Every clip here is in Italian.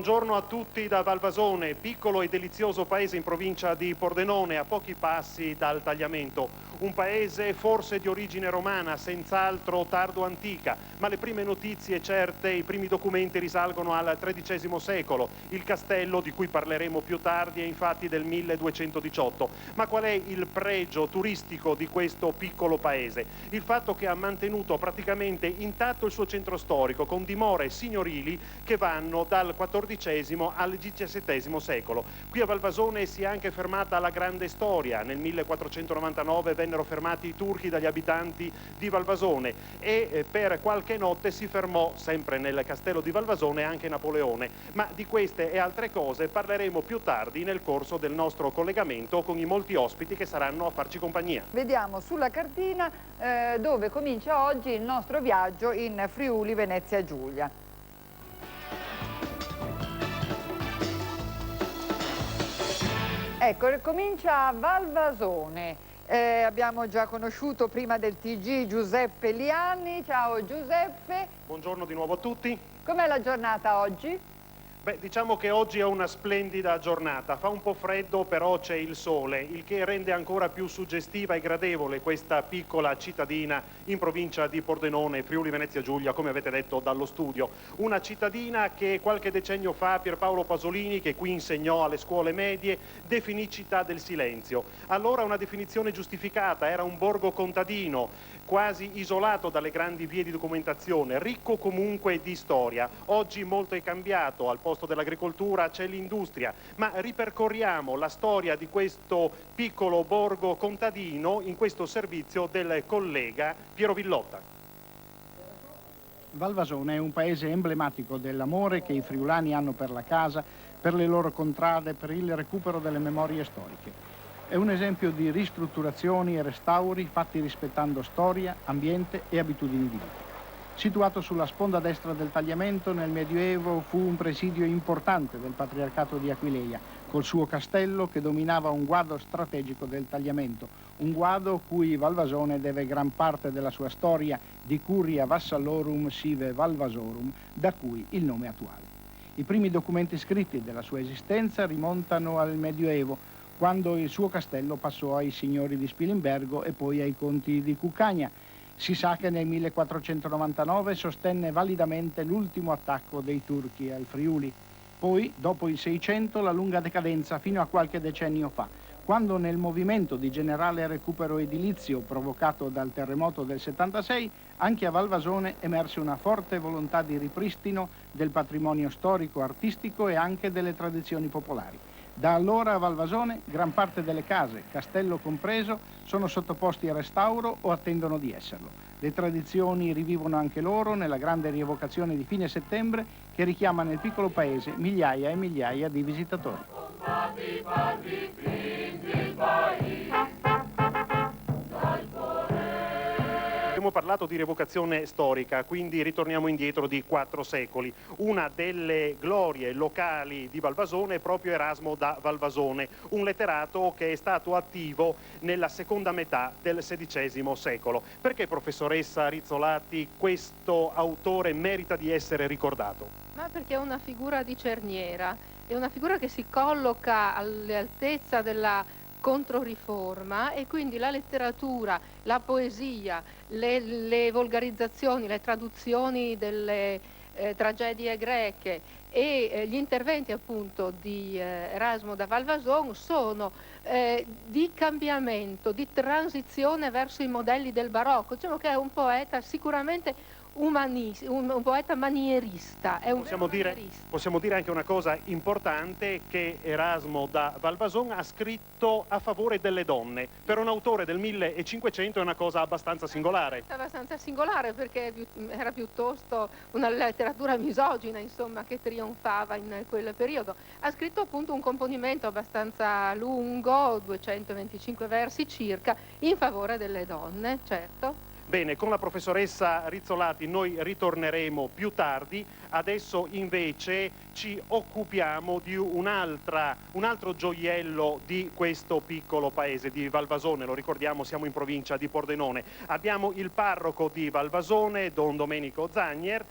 Buongiorno a tutti da Valvasone, piccolo e delizioso paese in provincia di Pordenone, a pochi passi dal tagliamento. Un paese forse di origine romana, senz'altro tardo antica, ma le prime notizie certe, i primi documenti risalgono al XIII secolo. Il castello, di cui parleremo più tardi, è infatti del 1218. Ma qual è il pregio turistico di questo piccolo paese? Il fatto che ha mantenuto praticamente intatto il suo centro storico, con dimore signorili che vanno dal XIV al XVII secolo. Qui a Valvasone si è anche fermata la grande storia. Nel 1499 vennero fermati i turchi dagli abitanti di Valvasone e per qualche notte si fermò, sempre nel castello di Valvasone, anche Napoleone. Ma di queste e altre cose parleremo più tardi nel corso del nostro collegamento con i molti ospiti che saranno a farci compagnia. Vediamo sulla cartina dove comincia oggi il nostro viaggio in Friuli Venezia Giulia. Ecco, comincia a Valvasone. Abbiamo già conosciuto prima del TG Giuseppe Lianni. Ciao Giuseppe. Buongiorno di nuovo a tutti. Com'è la giornata oggi? Beh, diciamo che oggi è una splendida giornata, fa un po' freddo però c'è il sole, il che rende ancora più suggestiva e gradevole questa piccola cittadina in provincia di Pordenone, Friuli Venezia Giulia, come avete detto dallo studio. Una cittadina che qualche decennio fa Pierpaolo Pasolini, che qui insegnò alle scuole medie, definì città del silenzio. Allora una definizione giustificata, era un borgo contadino, quasi isolato dalle grandi vie di documentazione, ricco comunque di storia. Oggi molto è cambiato, al posto dell'agricoltura c'è l'industria, ma ripercorriamo la storia di questo piccolo borgo contadino in questo servizio del collega Piero Villotta. Valvasone è un paese emblematico dell'amore che i friulani hanno per la casa, per le loro contrade, per il recupero delle memorie storiche. È un esempio di ristrutturazioni e restauri fatti rispettando storia, ambiente e abitudini di vita. Situato sulla sponda destra del tagliamento, nel Medioevo fu un presidio importante del Patriarcato di Aquileia, col suo castello che dominava un guado strategico del tagliamento, un guado cui Valvasone deve gran parte della sua storia di Curia Vassallorum sive Valvasorum, da cui il nome attuale. I primi documenti scritti della sua esistenza rimontano al Medioevo, quando il suo castello passò ai signori di Spilimbergo e poi ai conti di Cuccagna. Si sa che nel 1499 sostenne validamente l'ultimo attacco dei turchi al Friuli. Poi, dopo il 600, la lunga decadenza fino a qualche decennio fa, quando nel movimento di generale recupero edilizio provocato dal terremoto del 76, anche a Valvasone emerse una forte volontà di ripristino del patrimonio storico-artistico e anche delle tradizioni popolari. Da allora a Valvasone gran parte delle case, castello compreso, sono sottoposti a restauro o attendono di esserlo. Le tradizioni rivivono anche loro nella grande rievocazione di fine settembre che richiama nel piccolo paese migliaia e migliaia di visitatori. Abbiamo parlato di rievocazione storica, quindi ritorniamo indietro di 4 secoli. Una delle glorie locali di Valvasone è proprio Erasmo da Valvasone, un letterato che è stato attivo nella seconda metà del XVI secolo. Perché, professoressa Rizzolatti, questo autore merita di essere ricordato? Ma perché è una figura di cerniera, è una figura che si colloca all'altezza della controriforma e quindi la letteratura, la poesia, le volgarizzazioni, le traduzioni delle tragedie greche e gli interventi appunto di Erasmo da Valvasone sono di cambiamento, di transizione verso i modelli del barocco. Diciamo che è un poeta sicuramente un poeta manierista. Possiamo dire anche una cosa importante, che Erasmo da Valvasone ha scritto a favore delle donne. Per un autore del 1500 è una cosa abbastanza singolare. Abbastanza singolare perché era piuttosto una letteratura misogina, insomma, che trionfava in quel periodo. Ha scritto appunto un componimento abbastanza lungo, 225 versi circa, in favore delle donne, certo. Bene, con la professoressa Rizzolatti noi ritorneremo più tardi, adesso invece ci occupiamo di un altro gioiello di questo piccolo paese, di Valvasone. Lo ricordiamo, siamo in provincia di Pordenone. Abbiamo il parroco di Valvasone, Don Domenico Zagner,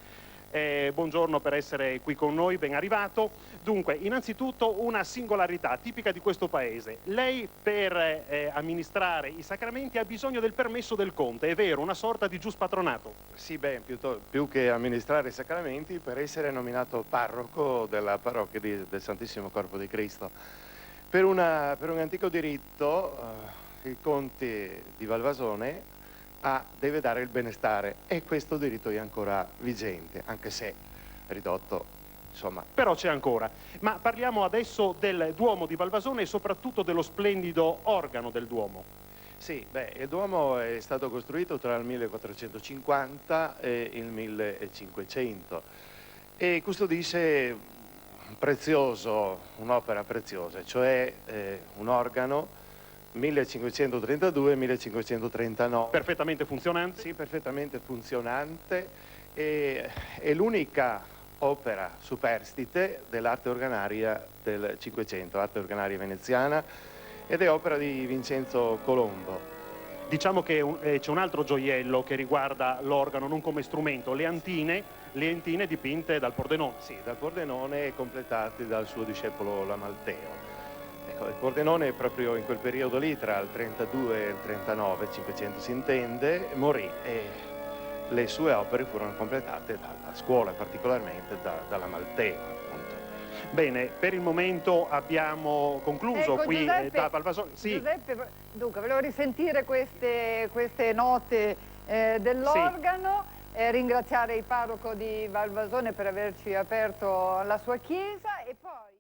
buongiorno per essere qui con noi, ben arrivato. Dunque, innanzitutto una singolarità tipica di questo paese. Lei per amministrare i sacramenti ha bisogno del permesso del conte, è vero, una sorta di gius patronato. Sì, più che amministrare i sacramenti, per essere nominato parroco della parrocchia del Santissimo Corpo di Cristo. Per un antico diritto, il conte di Valvasone deve dare il benestare e questo diritto è ancora vigente, anche se ridotto, insomma. Però c'è ancora. Ma parliamo adesso del Duomo di Valvasone e soprattutto dello splendido organo del Duomo. Sì, il Duomo è stato costruito tra il 1450 e il 1500 e custodisce un'opera preziosa, cioè un organo 1532-1539. Perfettamente funzionante? Sì, perfettamente funzionante. È l'unica opera superstite dell'arte organaria del Cinquecento, arte organaria veneziana, ed è opera di Vincenzo Colombo. Diciamo che c'è un altro gioiello che riguarda l'organo, non come strumento, le antine dipinte dal Pordenone. Sì, dal Pordenone e completate dal suo discepolo Lamalteo. Ecco, il Pordenone proprio in quel periodo lì, tra il 32 e il 39, 500 si intende, morì e le sue opere furono completate dalla scuola, particolarmente dalla Malteo, appunto. Bene, per il momento abbiamo concluso qui Giuseppe, da Valvasone. Sì. Giuseppe, dunque, volevo risentire queste note dell'organo, ringraziare il parroco di Valvasone per averci aperto la sua chiesa e poi...